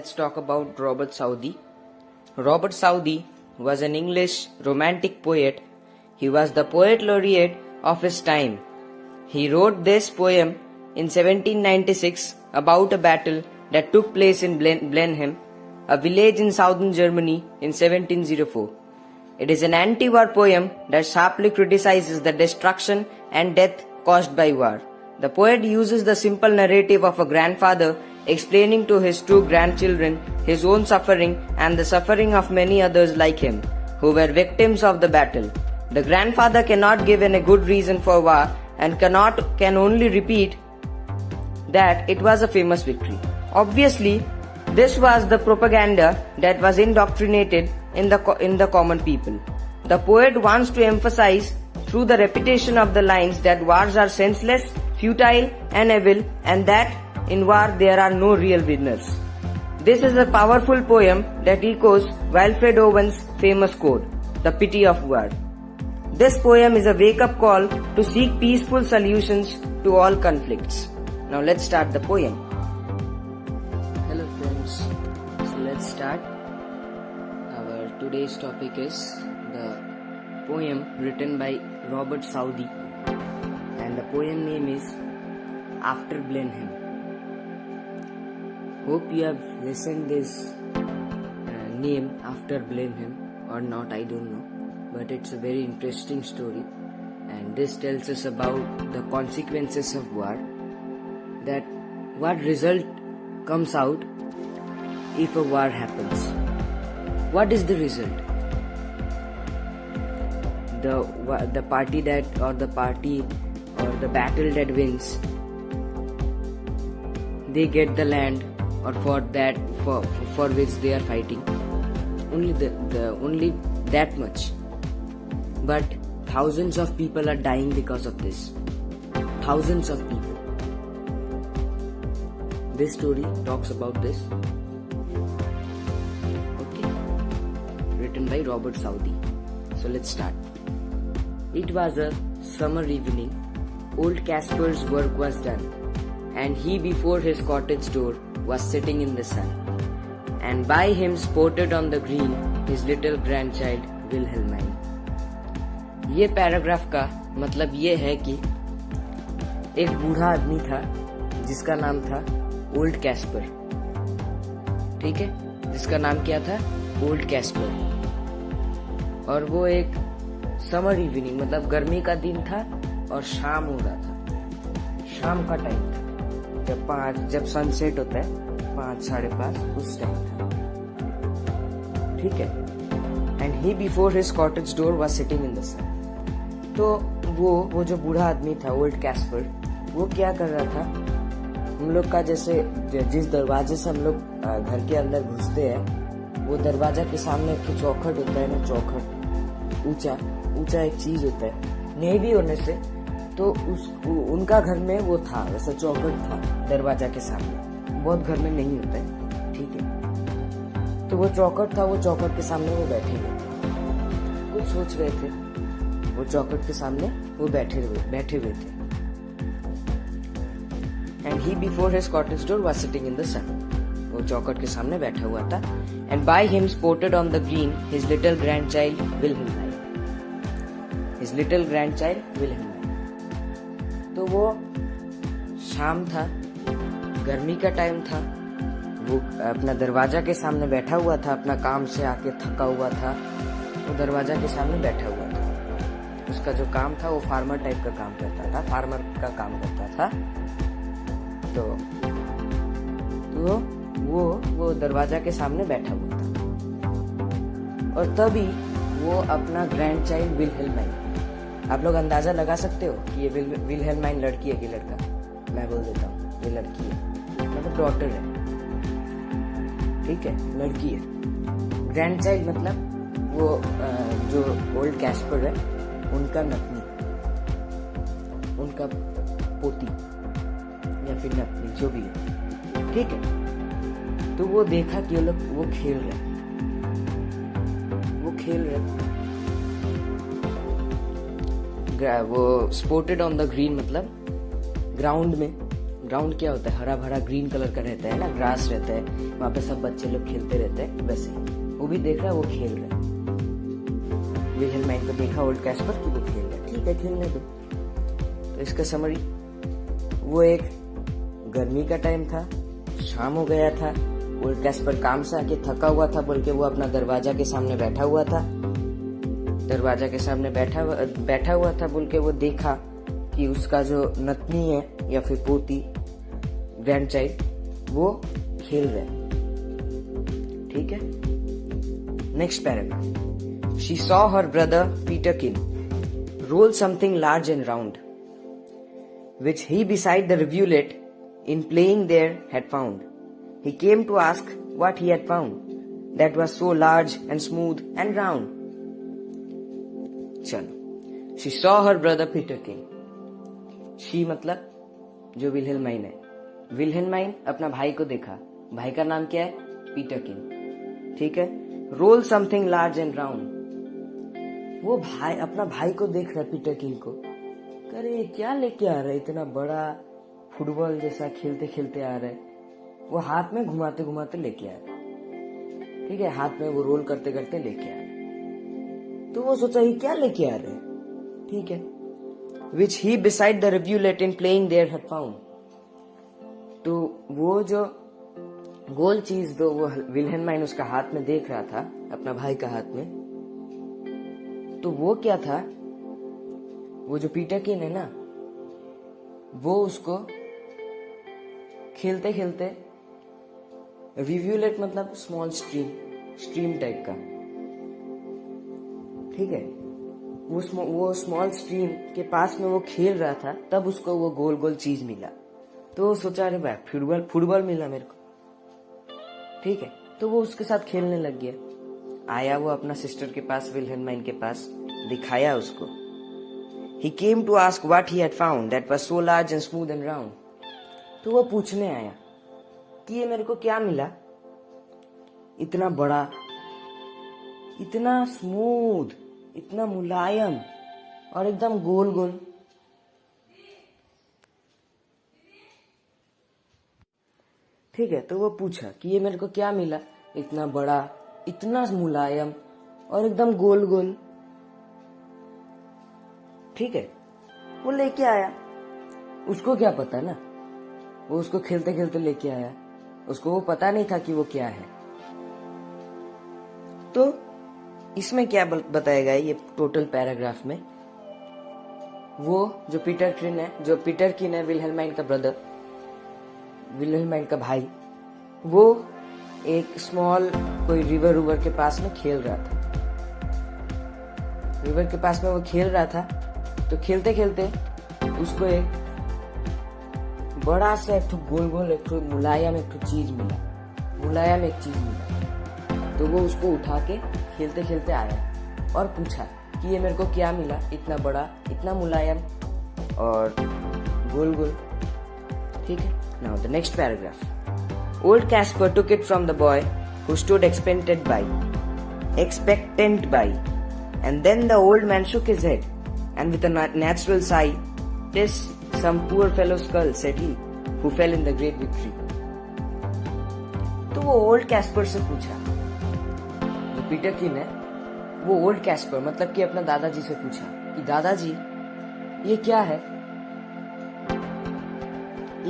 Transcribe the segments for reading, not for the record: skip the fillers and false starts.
let's talk about Robert Southey. Robert Southey was an English romantic poet. He was the poet laureate of his time. He wrote this poem in 1796 about a battle that took place in Blenheim, a village in southern Germany in 1704. It is an anti-war poem that sharply criticizes the destruction and death caused by war. The poet uses the simple narrative of a grandfather explaining to his two grandchildren his own suffering and the suffering of many others like him, who were victims of the battle. The grandfather cannot give any good reason for war and can only repeat that it was a famous victory. Obviously, this was the propaganda that was indoctrinated in the common people. The poet wants to emphasize through the repetition of the lines that wars are senseless, futile and evil, and that in war there are no real winners. This is a powerful poem that echoes Wilfred Owen's famous quote, "The pity of war." This poem is a wake-up call to seek peaceful solutions to all conflicts. Now let's start the poem. Hello friends, so let's start. Our today's topic is the poem written by Robert Southey, and the poem name is After Blenheim. Hope you have listened this name After Blenheim or not, I don't know, but it's a very interesting story, and this tells us about the consequences of war, that what result comes out if a war happens. What is the result? The party or the battle that wins, they get the land or for which they are fighting. Only that much. But thousands of people are dying because of this. Thousands of people. This story talks about this. Okay. Written by Robert Southey. So let's start. It was a summer evening. Old Casper's work was done, and he before his cottage door was sitting in the sun. And by him sported on the green his little grandchild Wilhelmine. ये paragraph का मतलब ये है कि एक बूढ़ा आदमी था जिसका नाम था ओल्ड कैस्पर, ठीक है, जिसका नाम क्या था, ओल्ड कैस्पर, और वो एक समर इवनिंग मतलब गर्मी का दिन था और शाम हो रहा था, शाम का टाइम था, जब सनसेट होता है 5, 5:30 उस टाइम था, ठीक है। And he before his cottage door was sitting in the sun. तो वो जो बूढ़ा आदमी था ओल्ड कैस्पर, वो क्या कर रहा था, हम लोग का जैसे जिस दरवाजे से हम लोग घर के अंदर घुसते हैं, वो दरवाजा के सामने एक चौखट होता है ना, चौखट ऊंचा एक चीज होता है, नहीं भी होने से तो उनका घर में वो था, वैसा चौखट था दरवाजा के सामने, बहुत घर में नहीं होता है, ठीक है। तो वो चौखट था, वो चौखट के सामने वो बैठे हुए थे, कुछ सोच रहे थे, वो चौखट के सामने वो बैठे हुए थे। And he before his cottage door was sitting in the sun, वो चौखट के सामने बैठा हुआ था। And by him sported on the green his little grandchild Wilhelmine, his little grandchild Wilhelmine. तो वो शाम था, गर्मी का टाइम था, वो अपना दरवाजा के सामने बैठा हुआ था, अपना काम से आके थका हुआ था, वो दरवाजा के सामने बैठा हुआ था। उसका जो काम था वो फार्मर टाइप का काम करता था, फार्मर का काम करता था। तो वो दरवाजा के सामने बैठा हुआ था, और तभी वो अपना ग्रैंडचाइल्ड विल्हेल्माइन, आप लोग अंदाजा लगा सकते हो कि ये विल्हेल्माइन लड़की है कि लड़का, मैं बोल देता हूँ ये लड़की है, मतलब डॉटर है, ठीक है, लड़की है। ग्रैंडचाइल्ड मतलब वो जो ओल्ड कैस्पर है उनका नतनी, उनका पोती या फिर नतनी, जो भी है, ठीक है। तो वो देखा कि वो खेल रहे, वो स्पोर्टेड ऑन द ग्रीन मतलब ग्राउंड ग्राउंड क्या होता है, हरा भरा ग्रीन कलर का रहता है ना, ग्रास रहता है, वहां पे सब बच्चे लोग खेलते रहते हैं, वैसे वो भी देख रहा है, वो खेल रहा है। विल्हेल्माइन को देखा ओल्ड कैस्पर कि वो खेल रहा है, ठीक है खेलने दो। तो इसका समरी, वो एक गर्मी का टाइम था, शाम हो गया था, ओल्ड कैस्पर काम से आके थका हुआ था बोल के वो अपना दरवाजा के सामने बैठा हुआ था। दरवाजा के सामने बैठा हुआ था बोल के वो देखा कि उसका जो नतनी है या फिर पोती, ग्रैंड चाइल्ड, वो खेल रहे हैं। ठीक है, next paragraph. She saw her brother Peterkin roll something large and round which he beside the rivulet in playing there had found. He came to ask what he had found that was so large and smooth and round. चलो, she saw her brother Peterkin. She मतलब जो विल्हेल्माइन है, विल्हेल्माइन अपना भाई को देखा, भाई का नाम क्या है, पीटरकिन। ठीक है, roll something large and round, वो भाई अपना भाई को देख रहा है, पीटरकिन को, अरे क्या लेके आ रहा है, इतना बड़ा फुटबॉल जैसा खेलते खेलते आ रहा है, वो हाथ में घुमाते घुमाते लेके आ रहा है। ठीक है, हाथ में वो रोल करते करते लेके आ रहा है। तो वो सोचा ये क्या लेके आ रहे हैं। ठीक है, which he beside the rivulet in playing there had found, तो वो जो गोल चीज दो वो विल्हेल्माइन उसका हाथ में देख रहा था, अपना भाई का हाथ में, तो वो क्या था, वो जो पीटरकिन है ना, वो उसको खेलते खेलते, रिव्यूलेट मतलब स्मॉल स्ट्रीम टाइप का, ठीक है, वो स्मॉल स्ट्रीम के पास में वो खेल रहा था, तब उसको वो गोल गोल चीज मिला। तो वो सोचा अरे भाई फुटबॉल मिला मेरे को। ठीक है, तो वो उसके साथ खेलने लग गया। आया वो अपना सिस्टर के पास, विल्हेल्माइन के पास, दिखाया उसको। He came to ask what he had found that was so large and smooth and round. तो वो पूछने आया कि ये मेरे को क्या मिला, इतना बड़ा, इतना स्मूथ, इतना मुलायम और एकदम गोल गोल। ठीक है, तो वो पूछा कि ये मेरे को क्या मिला, इतना बड़ा, इतना मुलायम और एकदम गोल गोल। ठीक है, वो लेके आया, उसको क्या पता ना, वो उसको खेलते खेलते लेके आया, उसको वो पता नहीं था कि वो क्या है। तो इसमें क्या बताया गया ये टोटल पैराग्राफ में, वो जो पीटरकिन है विल्हेल्माइन का ब्रदर, विल्हेल्माइन का भाई, वो एक स्मॉल कोई रिवर के पास में खेल रहा था। रिवर के पास में वो खेल रहा था, तो खेलते खेलते उसको एक बड़ा सा एक गोल गोल एक मुलायम एक चीज मिला, मुलायम एक चीज मिला। तो वो उसको उठा के खेलते खेलते आया और पूछा कि ये मेरे को क्या मिला, इतना बड़ा, इतना मुलायम और गोल गोल। ठीक है, now the next paragraph. Old Caspar took it from the boy who stood expectant by, and then the old man shook his head, and with a natural sigh, "'Tis some poor fellow's skull," said he, "who fell in the great victory." तो वो old Caspar से पूछा, जो पीटरकिन है, वो old Caspar मतलब कि अपना दादाजी से पूछा कि दादाजी ये क्या है,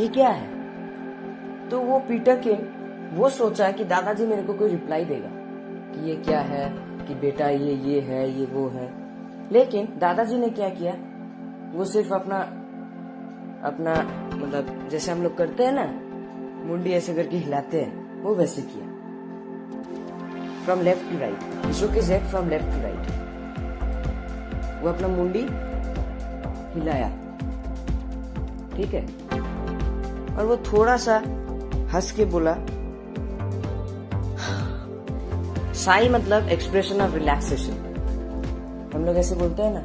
ये क्या है। तो वो पीटरकिन वो सोचा कि दादाजी मेरे को कोई रिप्लाई देगा कि ये क्या है, कि बेटा ये है, ये वो है। लेकिन दादाजी ने क्या किया, वो सिर्फ अपना मतलब जैसे हम लोग करते हैं ना, मुंडी ऐसे करके हिलाते हैं, वो वैसे किया, from left to right, he shook his head from left to right. वो अपना मुंडी हिलाया, ठीक है, और वो थोड़ा सा हंस के बोला, साई मतलब एक्सप्रेशन ऑफ रिलैक्सेशन। हम लोग ऐसे बोलते हैं ना,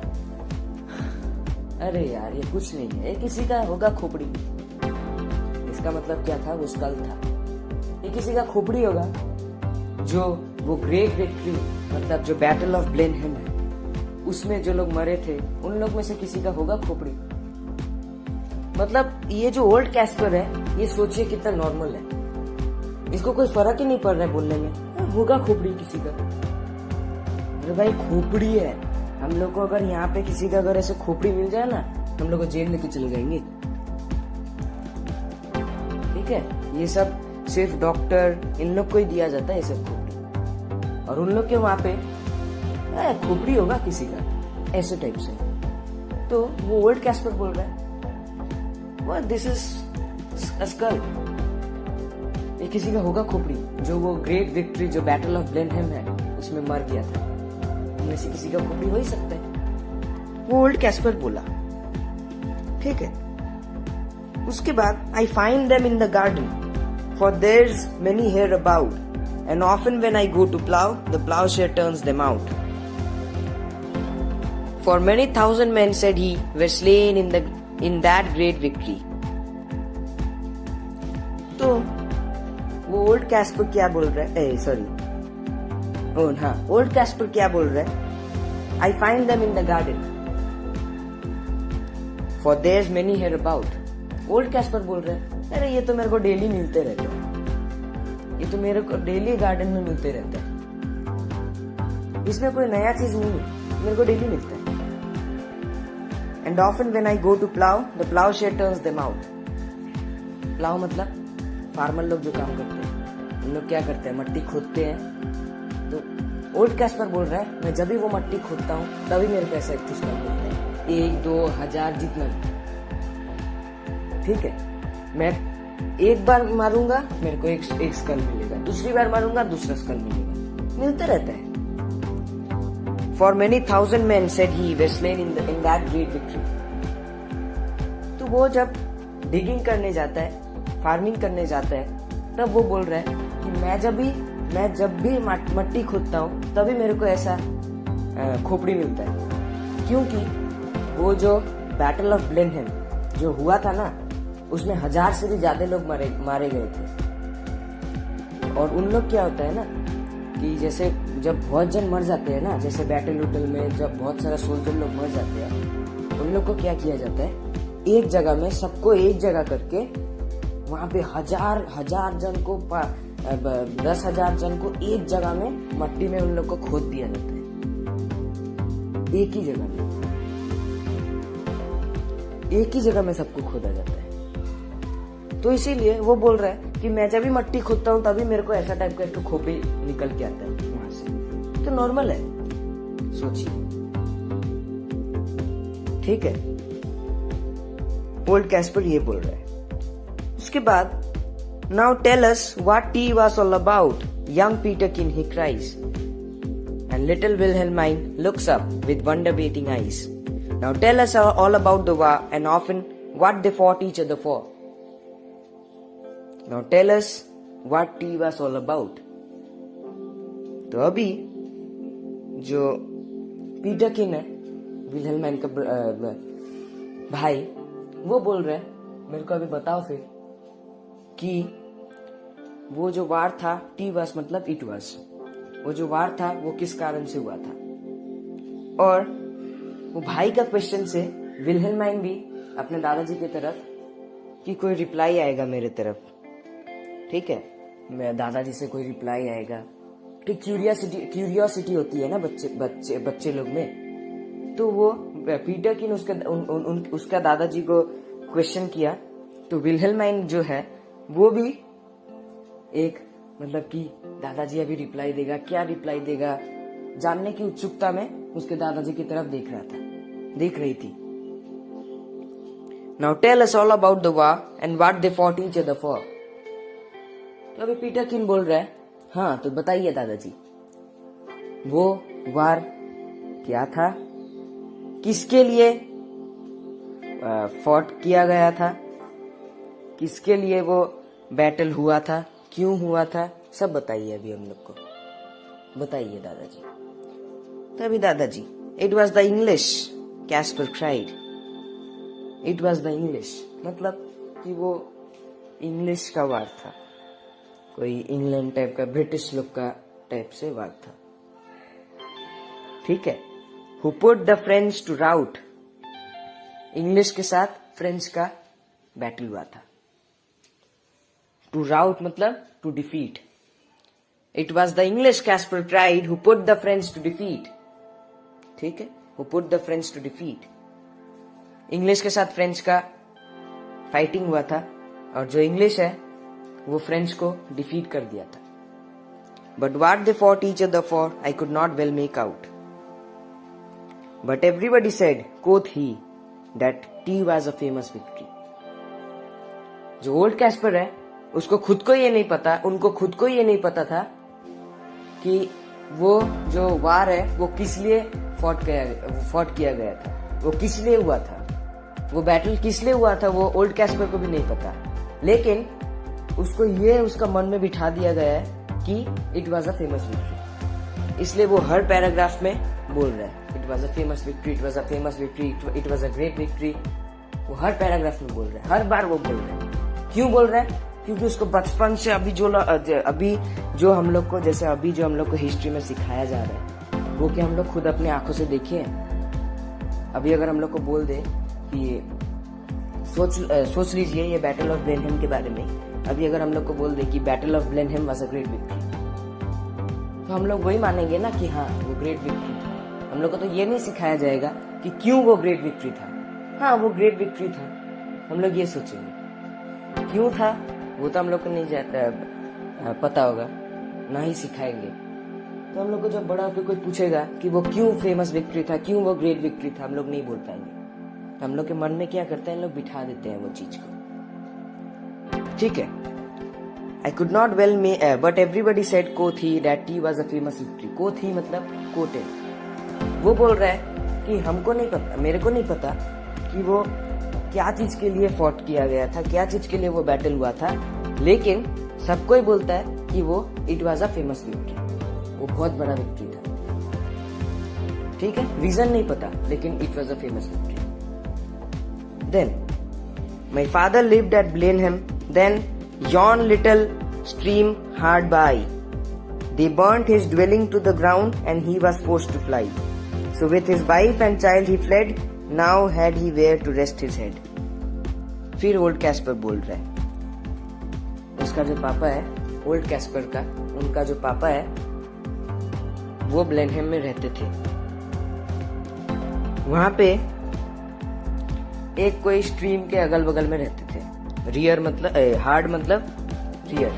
अरे यार ये कुछ नहीं है, ये किसी का होगा खोपड़ी। इसका मतलब क्या था, वो स्कल था, ये किसी का खोपड़ी होगा, जो वो ग्रेट विक्ट्री मतलब जो बैटल ऑफ ब्लेनहेम है, उसमें जो लोग मरे थे उन लोग में से किसी का होगा खोपड़ी। मतलब ये जो ओल्ड कैस्पर है, ये सोचिए कितना नॉर्मल है, इसको कोई फर्क ही नहीं पड़ रहा है बोलने में, होगा खोपड़ी किसी का। अरे भाई खोपड़ी है, हम लोग को अगर यहाँ पे किसी का अगर ऐसे खोपड़ी मिल जाए ना, हम लोग को जेल लेके चले जाएंगे। ठीक है, ये सब सिर्फ डॉक्टर इन लोग को ही दिया जाता है ये सब खोपड़ी, और उन लोग के वहां पे खोपड़ी होगा किसी का ऐसे टाइप से। तो वो ओल्ड कैस्पर बोल रहा है दिस इज स्कल, ये किसी का होगा खोपड़ी, जो वो ग्रेट विक्ट्री जो बैटल ऑफ ब्लेनहेम है उसमें मर गया था, उनमें से किसी का खोपड़ी हो ही सकता है, वो ओल्ड कैस्पर बोला। ठीक है, उसके बाद I find them in the garden for there's many here about and often when I go to plough the ploughshare turns them out. For many thousand men, said he, were slain in that great victory. तो वो old Caspar क्या बोल रहा है, old Caspar क्या बोल रहा है, I find them in the garden, for there's many here about. Old Casper बोल रहा है, अरे ये तो मेरे को डेली मिलते रहते हैं, ये तो मेरे को डेली गार्डन में मिलते रहते हैं, इसमें कोई नया चीज नहीं है, मेरे को डेली मिलता है। And often when I go to plow, the plowshare turns them out. Plough मतलब फार्मर लोग जो काम करते हैं, उन लोग क्या करते हैं, मट्टी खोदते हैं। तो ओल्ड कैस्पर बोल रहा है, मैं जब भी वो मट्टी खोदता हूँ तभी मेरे को ऐसा एक स्कल मिलता है, 1, 2, 1000 जितना भी। ठीक है, मैं एक बार मारूंगा मेरे को एक स्कल मिलेगा, दूसरी बार मारूंगा दूसरा स्कल मिलेगा, मिलते रहता है। For many thousand men, said he, were slain in that great victory. तो वो जब डिगिंग करने जाता है, फार्मिंग करने जाता है, तब वो बोल रहा है कि मैं जब भी मट्टी खोदता हूँ तभी मेरे को ऐसा खोपड़ी मिलता है, क्योंकि वो जो बैटल ऑफ ब्लेनहेम जो हुआ था ना, उसमें 1000 से भी ज्यादा लोग मारे गए थे। और उन लोग क्या होता है ना कि जैसे जब बहुत जन मर जाते हैं ना, जैसे बैटल उटल में जब बहुत सारा सोल्जर लोग मर जाते हैं, उन लोग को क्या किया जाता है, एक जगह में सबको एक जगह करके वहां पे 1000 जन को 10,000 जन को एक जगह में मट्टी में उन लोग को खोद दिया जाता है, एक ही जगह में सबको खोदा जाता है। तो इसीलिए वो बोल रहा है कि मैं जब भी मट्टी खोदता हूँ तभी मेरे को ऐसा टाइप का एक खोपड़ी निकल के आता है वहां से, तो नॉर्मल है, सोचिए। ठीक है, ओल्ड कैस्पर ये बोल रहा है। उसके बाद now tell us what tea was all about, young पीटरकिन he cries, and little विल्हेल्माइन looks up with wonder betting eyes. Now tell us all about the war and often what they fought each other for. Now tell us what tea was all about. तो अभी जो पीटरकिन है, विल्हेल्माइन का भाई, वो बोल रहे हैं मेरे को अभी बताओ फिर कि वो जो वार था, टी वास मतलब इट वास, वो जो वार था वो किस कारण से हुआ था। और वो भाई का क्वेश्चन से विल्हेल्माइन भी अपने दादाजी की तरफ कि कोई रिप्लाई आएगा मेरे तरफ। ठीक है, मैं दादाजी से कोई रिप्लाई आएगा, कि क्यूरियोसिटी होती है ना बच्चे लोग में। तो वो पीटरकिन उसका दादाजी को क्वेश्चन किया, तो विल्हेल्माइन जो है वो भी एक मतलब कि दादाजी अभी रिप्लाई देगा, क्या रिप्लाई देगा, जानने की उत्सुकता में उसके दादाजी की तरफ देख रही थी। Now tell us all about the war and what they fought each other for. तो अभी पीटरकिन बोल रहा है, हाँ तो बताइए दादाजी, वो वार क्या था, किसके लिए फॉट किया गया था, किसके लिए वो बैटल हुआ था, क्यों हुआ था, सब बताइए अभी हम लोग को, बताइए दादाजी। तभी दादाजी, it was the English, Kaspar cried. It was the English मतलब कि वो इंग्लिश का वार था, कोई इंग्लैंड टाइप का, ब्रिटिश लोग का टाइप से वार था। ठीक है, who put the French to rout, English के साथ फ्रेंच का बैटल हुआ था। टू राउट मतलब to defeat. It was the English Kaspar cried who put the French to defeat. ठीक है, who put the French to defeat. English के साथ फ्रेंच का फाइटिंग हुआ था और जो इंग्लिश है वो फ्रेंच को डिफीट कर दिया था। But what they fought each other for I could not well make out, but everybody said, quoth he, that tea was a famous victory। जो ओल्ड कैस्पर है उसको खुद को ये नहीं पता, उनको खुद को ये नहीं पता था कि वो जो वार है वो किस लिए फॉट किया गया था, वो किस लिए हुआ था, वो बैटल किस लिए हुआ था, वो ओल्ड कैस्पर को भी नहीं पता। लेकिन उसको ये उसका मन में बिठा दिया गया है कि it was a famous victory, इसलिए वो हर पैराग्राफ में बोल रहा है it was a famous victory, it was a famous victory, it was a great victory. वो हर पैराग्राफ में बोल रहा है, हर बार वो बोल रहा है। क्यों बोल रहा है? क्योंकि उसको बचपन से अभी जो हम लोग को, जैसे अभी जो हम लोग को हिस्ट्री में सिखाया जा रहा है वो कि हम लोग खुद अपने आंखों से देखे। अभी अगर हम लोग को बोल दे कि सोच लीजिए ये बैटल ऑफ ब्लेनहेम के बारे में, अभी अगर हम लोग को बोल दे कि battle of Blenheim was a great victory, तो हम लोग वही मानेंगे ना कि हाँ वो ग्रेट विक्ट्री था। हम लोग को तो ये नहीं सिखाया जाएगा कि क्यों वो ग्रेट विक्ट्री था। हाँ वो ग्रेट विक्ट्री था, हम लोग ये सोचेंगे। क्यों था वो तो हम लोग को नहीं पता होगा, ना ही सिखाएंगे। तो हम लोग को जब बड़ा होकर कोई पूछेगा कि वो क्यों फेमस विक्ट्री था, क्यों वो ग्रेट विक्ट्री था, हम लोग नहीं बोल पाएंगे। तो हम लोग के मन में क्या करते हैं, लोग बिठा देते हैं वो चीज को। ठीक है, I could not well but everybody said quoth he that tea was a famous victory। quoth he मतलब quoted। वो बोल रहा है कि हमको नहीं पता, मेरे को नहीं पता कि वो क्या चीज के लिए फॉट किया गया था, क्या चीज के लिए वो बैटल हुआ था, लेकिन सबको ही बोलता है कि वो it was a famous victory, वो बहुत बड़ा विक्ट्री था। ठीक है, रीजन नहीं पता, लेकिन it was a famous victory. Then my father lived at Blenheim, then yon little stream hard by. They burnt his dwelling to the ground and he was forced to fly. So with his wife and child he fled, now had he where to rest his head। फिर old Casper बोल रहा है, उसका जो पापा है old Casper का, उनका जो पापा है वो ब्लेनहेम में रहते थे। वहां पे एक कोई स्ट्रीम के अगल बगल में रहते थे। रियर मतलब हार्ड मतलब रियर,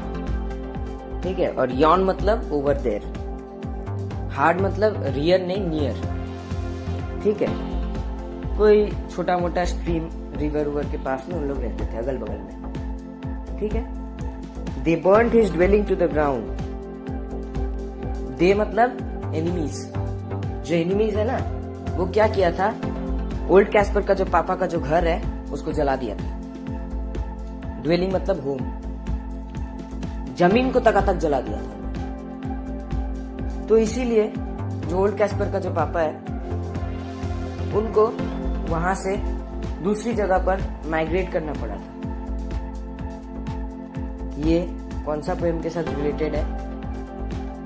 ठीक है, और यॉन मतलब ओवर देयर। हार्ड मतलब रियर नहीं, नियर। ठीक है, कोई छोटा मोटा स्ट्रीम रिवर उवर के पास में उन लोग रहते थे, अगल बगल में। ठीक है, they burned his dwelling to the ground. They मतलब एनिमीज। जो एनिमीज है ना, वो क्या किया था, ओल्ड कैस्पर का जो पापा का जो घर है उसको जला दिया था। ड्वेलिंग मतलब होम, जमीन को तक जला दिया था। तो इसीलिए जो ओल्ड कैस्पर का जो पापा है उनको वहां से दूसरी जगह पर माइग्रेट करना पड़ा था। ये कौन सा पोएम के साथ रिलेटेड है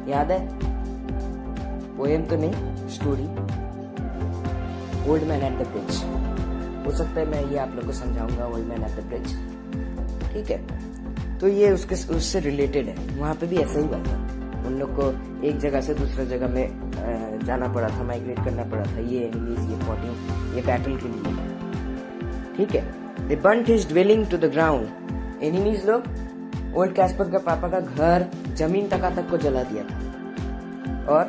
याद है? पोएम तो नहीं, story, old man at the bridge. हो सकता है मैं ये आप लोग को समझाऊंगा, old man at the bridge. ठीक है, तो ये उससे रिलेटेड है। वहां पे भी ऐसा ही हुआ था, उन लोग को एक जगह से दूसरे जगह में जाना पड़ा था, माइग्रेट करना पड़ा था, ये एनिमीज, ये फाइटिंग, ये बैटल के लिए। ठीक है, they burned his dwelling to the ground. Enemies लोग ओल्ड कैस्पर का पापा का घर, जमीन तक को जला दिया था, और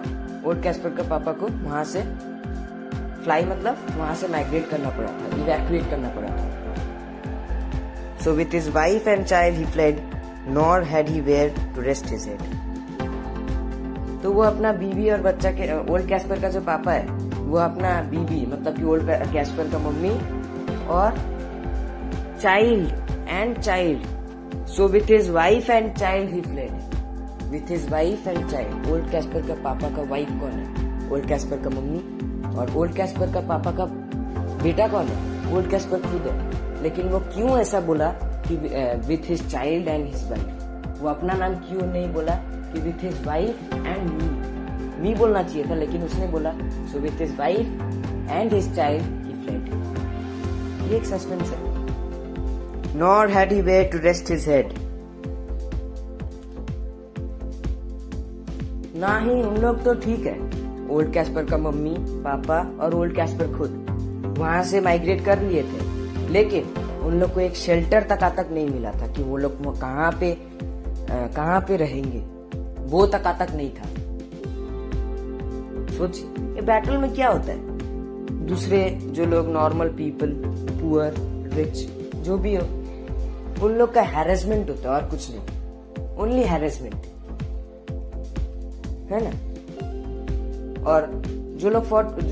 ओल्ड कैस्पर का पापा को वहां से फ्लाई मतलब वहां से माइग्रेट करना पड़ा था, इवैक्यूएट करना पड़ा था। So with his wife and child he fled, nor had he where to rest his head। तो वो अपना बीवी और बच्चा के, ओल्ड कैस्पर का जो पापा है वो अपना बीवी मतलब कि ओल्ड कैस्पर का मम्मी और child. So with his wife and child he fled। With his wife and child। Old Casper का पापा का वाइफ कौन है? ओल्ड कैस्पर का मम्मी। और ओल्ड कैस्पर का पापा का बेटा कौन है? ओल्ड कैस्पर खुद है। लेकिन वो क्यों ऐसा बोला कि with his child and his wife? वो अपना नाम क्यों नहीं बोला कि with his wife and me बोलना चाहिए था, लेकिन उसने बोला so with his wife and his child he fled. ये एक सस्पेंस है। nor had he where to rest his head. ना ही उन लोग तो ठीक है, ओल्ड कैस्पर का मम्मी पापा और ओल्ड कैस्पर खुद वहां से माइग्रेट कर लिए थे, लेकिन उन लोग को एक शेल्टर तक नहीं मिला था कि वो लोग कहाँ पे रहेंगे, वो तक नहीं था। सोचिए ये बैटल में क्या होता है, दूसरे जो लोग नॉर्मल पीपल, पुअर, रिच, जो भी हो, उन लोग का हैरेसमेंट होता है और कुछ नहीं, ओनली हैरेसमेंट, है ना। और जो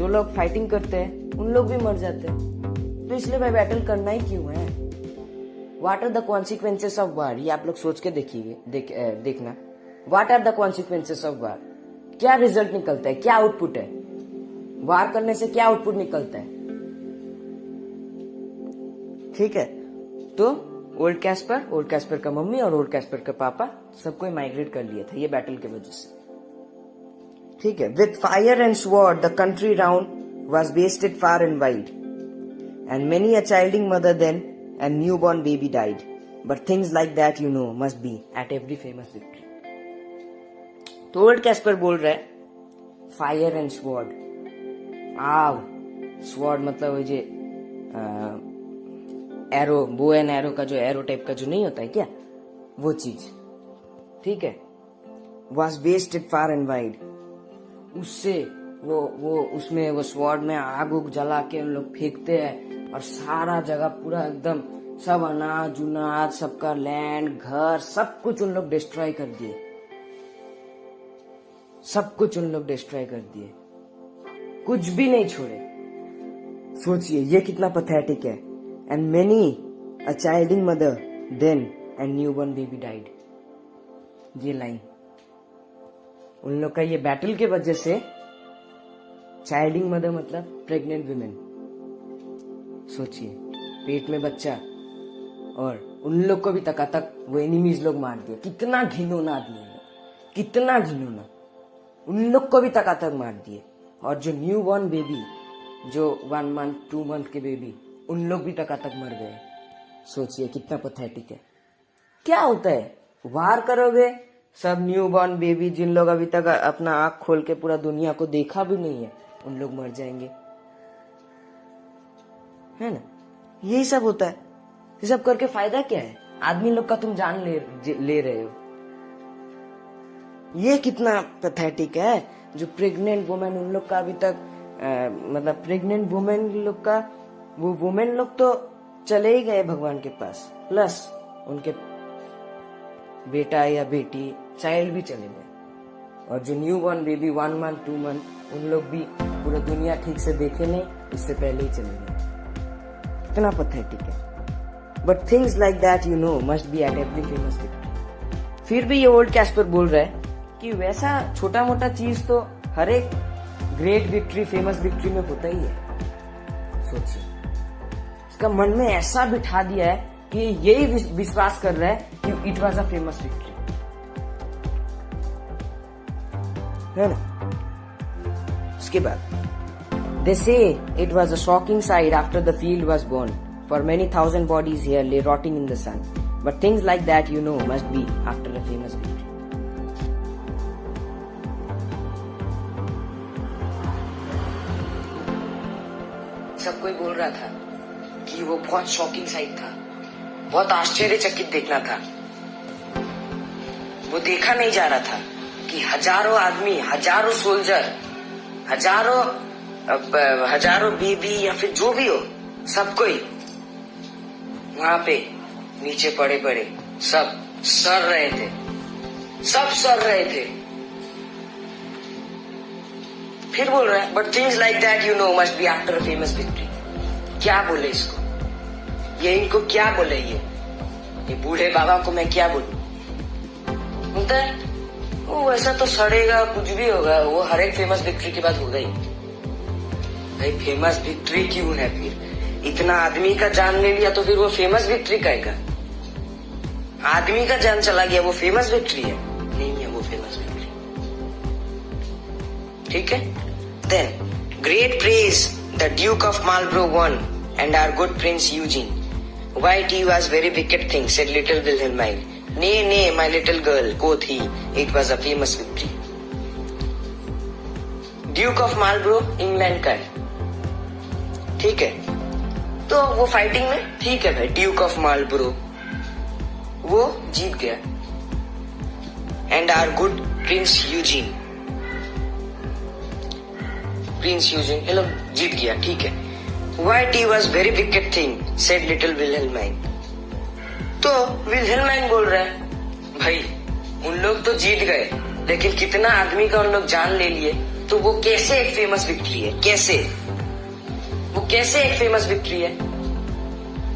लोग फाइटिंग करते हैं उन लोग भी मर जाते हैं, तो इसलिए भाई बैटल करना ही क्यों है। What are the consequences of war, ये आप लोग सोच के देखना। What are the consequences of war, क्या रिजल्ट निकलता है, क्या आउटपुट है, वार करने से क्या आउटपुट निकलता है। ठीक है, तो ओल्ड कैस्पर का मम्मी और ओल्ड कैस्पर का पापा सबको माइग्रेट कर लिया था ये बैटल के वजह से। ठीक है, with fire and sword the country round was wasted far and wide and many a childing mother then and new born baby died, but things like that you know must be at every famous victory. तो old Casper बोल रहा है fire and sword, sword मतलब वो जो arrow, bow and arrow का जो arrow type का जो नहीं होता है क्या, वो चीज। ठीक है, was wasted far and wide, उससे वो उसमें वो स्वॉर्ड में आग उग जला के उन लोग फेंकते हैं और सारा जगह पूरा एकदम सब अनाज उनाज, सबका लैंड घर सब कुछ उन लोग डिस्ट्रॉय कर दिए, सब कुछ उन लोग डिस्ट्रॉय कर दिए, कुछ भी नहीं छोड़े। सोचिए ये कितना पैथेटिक है। And many a childing mother then and new born baby died, ये लाइन उन लोग का ये बैटल के वजह से, चाइल्डिंग मदर मतलब प्रेग्नेंट वुमेन, सोचिए पेट में बच्चा, और उन लोग को भी तक वो एनिमीज लोग मार दिए। कितना घिनौना आदमी है, कितना घिनौना, उन लोग को भी तक मार दिए। और जो न्यू बॉर्न बेबी, जो 1 मंथ 2 मंथ के बेबी, उन लोग भी तक मर गए। सोचिए कितना पैथेटिक है। क्या होता है, वार करोगे, सब न्यू बॉर्न बेबी जिन लोग अभी तक अपना आंख खोल के पूरा दुनिया को देखा भी नहीं है, उन लोग मर जाएंगे, है ना। यही सब होता है। ये सब करके फायदा क्या है, आदमी लोग का तुम जान ले रहे हो। ये कितना पैथेटिक है। जो प्रेग्नेंट वुमेन, उन लोग का अभी तक मतलब प्रेग्नेंट वुमेन लोग का, वो वुमेन लोग तो चले ही गए भगवान के पास, प्लस उनके बेटा या बेटी, चाइल्ड भी चले गए। और जो new born baby 1 month 2 month, उन लोग भी पूरा दुनिया ठीक से देखे नहीं, इससे पहले ही चले गए। कितना पैथेटिक है। But things like that you know must be at every famous victory. फिर भी ये ओल्ड कैस्पर बोल रहा है कि वैसा छोटा मोटा चीज तो हर एक ग्रेट विक्ट्री, फेमस विक्ट्री में होता ही है। सोचिए, इसका मन में ऐसा बिठा दिया है कि यही विश्वास कर रहा है कि it was a famous victory, है ना। उसके बाद they say it was a shocking sight after the field was burn, for many thousand bodies here lay rotting in the sun, but things like that you know must be after a famous victory. सब कोई बोल रहा था कि वो बहुत shocking site था, बहुत आश्चर्यचकित देखना था। वो देखा नहीं जा रहा था कि हजारों आदमी, हजारों सोल्जर, हजारों बेबी या फिर जो भी हो, सब कोई वहां पे नीचे पड़े सब सड़ रहे थे, सब सड़ रहे थे। फिर बोल रहा है, but things like that you know must be after a famous victory. क्या बोले इसको, ये इनको क्या बोले, ये बूढ़े बाबा को मैं क्या बोलूं। बोलता है वो वैसा तो सड़ेगा, कुछ भी होगा, वो हर एक फेमस विक्ट्री के बाद होगा ही। भाई फेमस विक्ट्री क्यों है फिर? इतना आदमी का जान ले लिया तो फिर वो फेमस विक्ट्री कहेगा? आदमी का जान चला गया, वो फेमस विक्ट्री है? नहीं है वो फेमस विक्ट्री। ठीक है। Then great praise the duke of Marlborough won and our good prince Eugene, Why tea was very wicked thing, said little Wilhelmine. Nay, nay, my little girl, quoth he, it was a famous victory. Duke of Marlborough England का है, ठीक है, तो वो fighting में ठीक है भाई, ड्यूक ऑफ मार्लबरो वो जीत गया. And are good Prince Eugene ये लोग जीत गया, ठीक है. Y T was very wicket thing, said little विल्हेल्माइन. तो विल्हेल्माइन बोल रहा है भाई उन लोग तो जीत गए, लेकिन कितना आदमी का उन लोग जान ले लिए, तो वो कैसे एक फेमस विक्ट्री है, कैसे एक फेमस विक्ट्री है,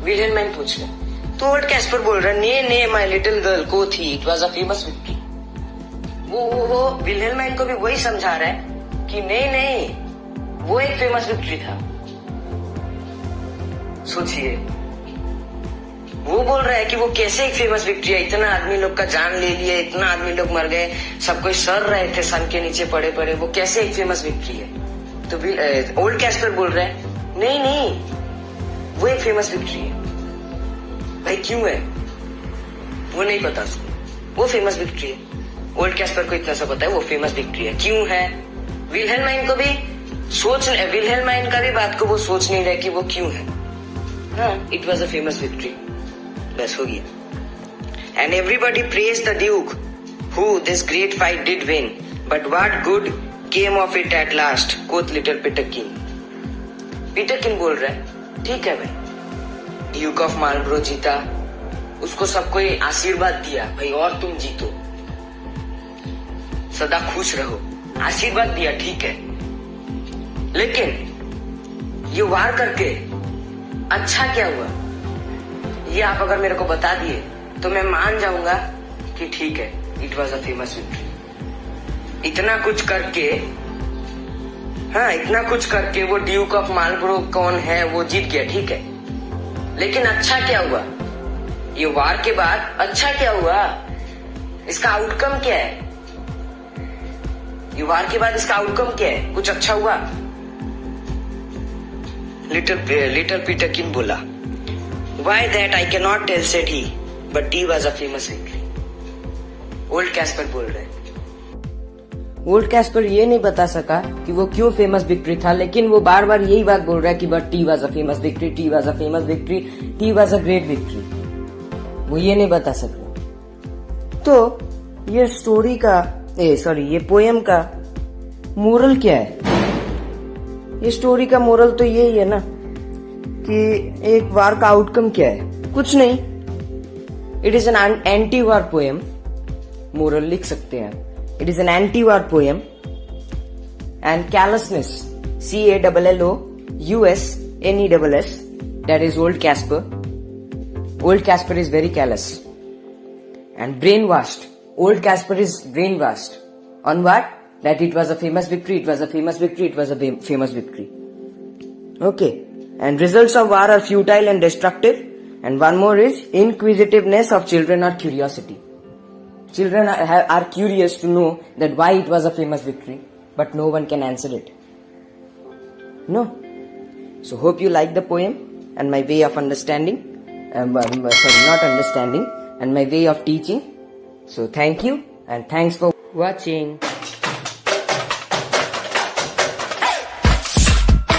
विल्हेल्माइन पूछ रहे. तो ओल्ड कैस्पर बोल रहा है ने ने माय लिटिल गर्ल को थी, it was a famous victory. वो विल्हेल्माइन को भी वही समझा रहा है कि नहीं वो एक फेमस विक्ट्री था. सोचिए, वो बोल रहा है कि वो कैसे एक फेमस विक्ट्री है, इतना आदमी लोग का जान ले लिए, इतना आदमी लोग मर गए, सब कोई सर रहे थे सन के नीचे पड़े पड़े, वो कैसे एक फेमस विक्ट्री है. तो ओल्ड कैस्पर बोल रहा है नहीं वो एक फेमस विक्ट्री है. भाई क्यों है वो नहीं पता उसको, वो फेमस विक्ट्री है. ओल्ड कैस्पर को इतना सा पता है वो फेमस विक्ट्री है. क्यों है, विल्हेल्माइन को भी विल्हेल्माइन का भी बात को वो सोच नहीं रहे कि वो क्यों है. हाँ, it was a famous victory, बस हो गया. And everybody praise the Duke who this great fight did win, but what good came of it at last, कोथ लिटिल पीटरकिन. पीटरकिन बोल रहा है ठीक है भाई, ड्यूक ऑफ मार्लबरो जीता, उसको सबको आशीर्वाद दिया भाई और तुम जीतो, सदा खुश रहो, आशीर्वाद दिया ठीक है, लेकिन ये वार करके अच्छा क्या हुआ, ये आप अगर मेरे को बता दिए तो मैं मान जाऊंगा कि ठीक है, it was a famous victory. इतना कुछ करके वो ड्यूक ऑफ मार्लबरो कौन है वो जीत गया, ठीक है, लेकिन अच्छा क्या हुआ, ये वार के बाद अच्छा क्या हुआ, इसका आउटकम क्या है, ये वार के बाद इसका आउटकम क्या है, कुछ अच्छा हुआ. लिटिल पीटरकिन बोला, Y that I can not tell, said he, but T was a famous victory. Old Casper बोल रहे, ओल्ड कैस्पर ये नहीं बता सका कि वो क्यों फेमस विक्ट्री था, लेकिन वो बार बार यही बात बोल रहा है कि but T was a famous victory, T was a famous victory, T was a great victory. वो ये नहीं बता सका. तो ये स्टोरी का ये पोएम का मोरल क्या है. ये स्टोरी का मोरल तो यही है ना कि एक वार का आउटकम क्या है, कुछ नहीं. It is an anti war poem, moral लिख सकते हैं. It is an anti war poem and carelessness, CALLOUSNESS, that is old Casper. Old Casper is very careless and brainwashed. Old Casper is brainwashed on what? That it was a famous victory, it was a famous victory, it was a famous victory. Okay. And results of war are futile and destructive. And one more is inquisitiveness of children or curiosity. Children are curious to know that why it was a famous victory, but no one can answer it. No. So hope you like the poem and my way of understanding. Not understanding, and my way of teaching. So thank you and thanks for watching.